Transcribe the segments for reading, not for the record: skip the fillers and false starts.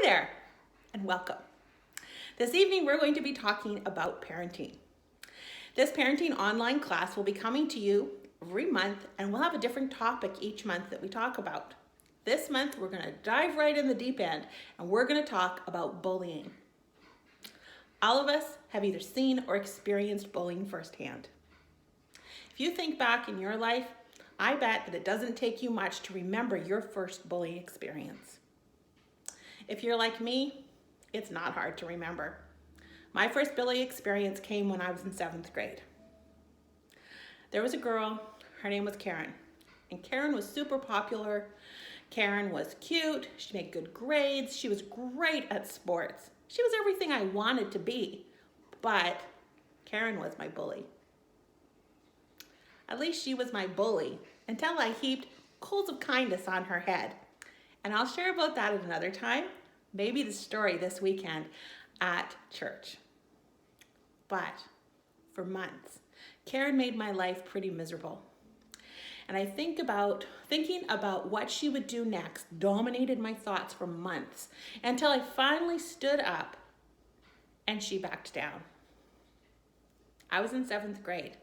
Hi there, and welcome. This evening, we're going to be talking about parenting. This parenting online class will be coming to you every month, and we'll have a different topic each month that we talk about. This month, we're going to dive right in the deep end, and we're going to talk about bullying. All of us have either seen or experienced bullying firsthand. If you think back in your life, I bet that it doesn't take you much to remember your first bullying experience. If you're like me, it's not hard to remember. My first bullying experience came when I was in 7th grade. There was a girl, her name was Karen, and Karen was super popular. Karen was cute, she made good grades, she was great at sports. She was everything I wanted to be, but Karen was my bully. At least she was my bully until I heaped coals of kindness on her head. And I'll share about that at another time, maybe the story this weekend at church. But for months, Karen made my life pretty miserable. And thinking about what she would do next dominated my thoughts for months until I finally stood up and she backed down. I was in 7th grade.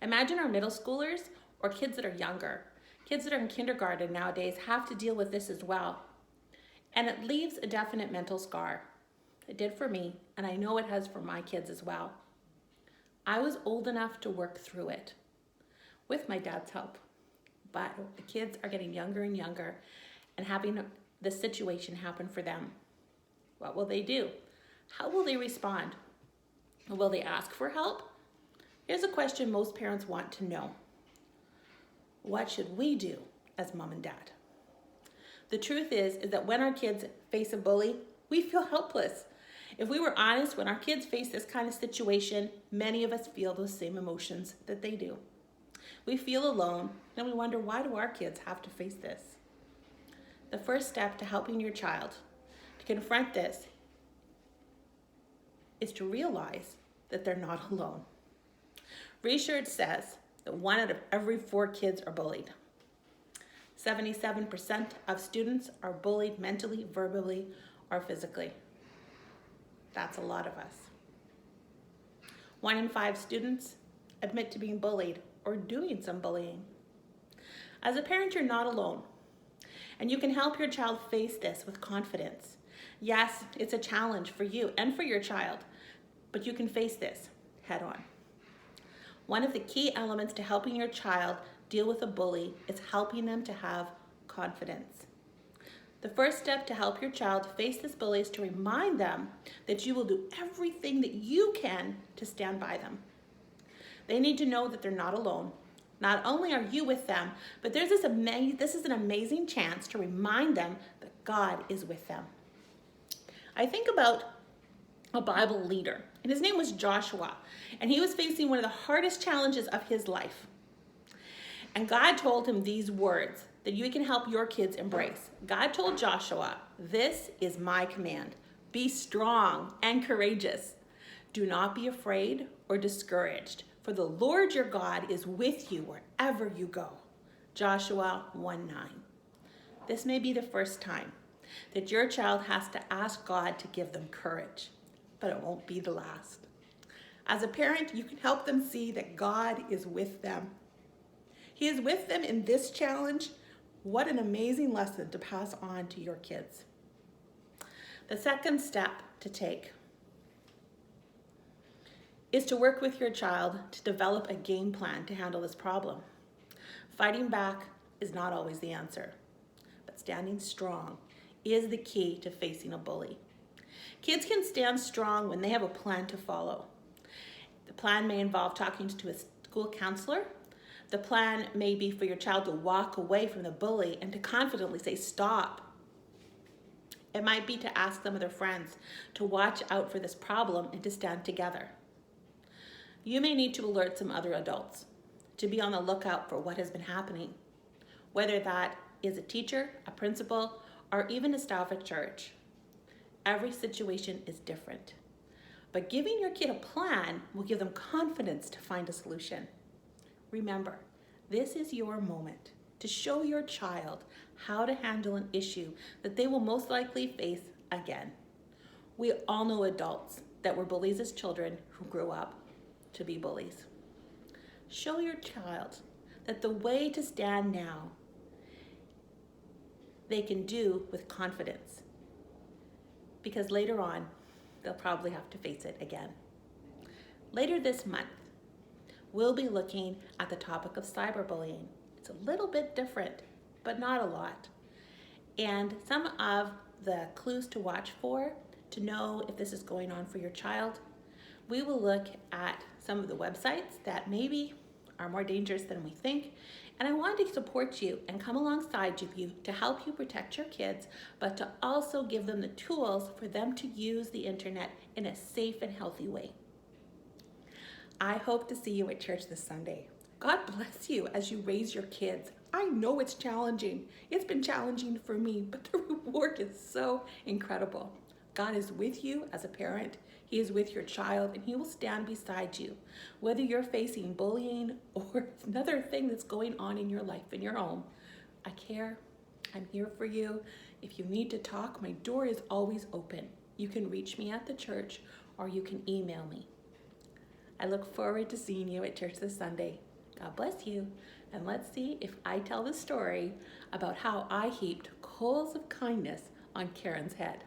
Imagine our middle schoolers or kids that are younger. Kids that are in kindergarten nowadays have to deal with this as well. And it leaves a definite mental scar. It did for me, and I know it has for my kids as well. I was old enough to work through it with my dad's help. But the kids are getting younger and younger and having this situation happen for them. What will they do? How will they respond? Will they ask for help? Here's a question most parents want to know. What should we do as mom and dad? The truth is that when our kids face a bully, we feel helpless. If we were honest, when our kids face this kind of situation, many of us feel those same emotions that they do. We feel alone, and we wonder, why do our kids have to face this? The first step to helping your child to confront this is to realize that they're not alone. Research says that 1 out of every 4 kids are bullied. 77% of students are bullied mentally, verbally, or physically. That's a lot of us. 1 in 5 students admit to being bullied or doing some bullying. As a parent, you're not alone, and you can help your child face this with confidence. Yes, it's a challenge for you and for your child, but you can face this head on. One of the key elements to helping your child deal with a bully is helping them to have confidence. The first step to help your child face this bully is to remind them that you will do everything that you can to stand by them. They need to know that they're not alone. Not only are you with them, but this is an amazing chance to remind them that God is with them. I think about a Bible leader, and his name was Joshua, and he was facing one of the hardest challenges of his life. And God told him these words that you can help your kids embrace. God told Joshua, "This is my command. Be strong and courageous. Do not be afraid or discouraged, for the Lord your God is with you wherever you go." Joshua 1:9. This may be the first time that your child has to ask God to give them courage, but it won't be the last. As a parent, you can help them see that God is with them. He is with them in this challenge. What an amazing lesson to pass on to your kids. The second step to take is to work with your child to develop a game plan to handle this problem. Fighting back is not always the answer, but standing strong is the key to facing a bully. Kids can stand strong when they have a plan to follow. The plan may involve talking to a school counselor. The plan may be for your child to walk away from the bully and to confidently say, "Stop." It might be to ask some of their friends to watch out for this problem and to stand together. You may need to alert some other adults to be on the lookout for what has been happening, whether that is a teacher, a principal, or even a staff at church. Every situation is different, but giving your kid a plan will give them confidence to find a solution. Remember, this is your moment to show your child how to handle an issue that they will most likely face again. We all know adults that were bullies as children who grew up to be bullies. Show your child that the way to stand now they can do with confidence, because later on they'll probably have to face it again. Later this month, we'll be looking at the topic of cyberbullying. It's a little bit different, but not a lot. And some of the clues to watch for to know if this is going on for your child, we will look at some of the websites that maybe are more dangerous than we think. And I want to support you and come alongside you to help you protect your kids, but to also give them the tools for them to use the internet in a safe and healthy way. I hope to see you at church this Sunday. God bless you as you raise your kids. I know it's challenging. It's been challenging for me, but the reward is so incredible. God is with you as a parent. He is with your child, and he will stand beside you. Whether you're facing bullying or another thing that's going on in your life, in your home, I care. I'm here for you. If you need to talk, my door is always open. You can reach me at the church or you can email me. I look forward to seeing you at church this Sunday. God bless you, and let's see if I tell the story about how I heaped coals of kindness on Karen's head.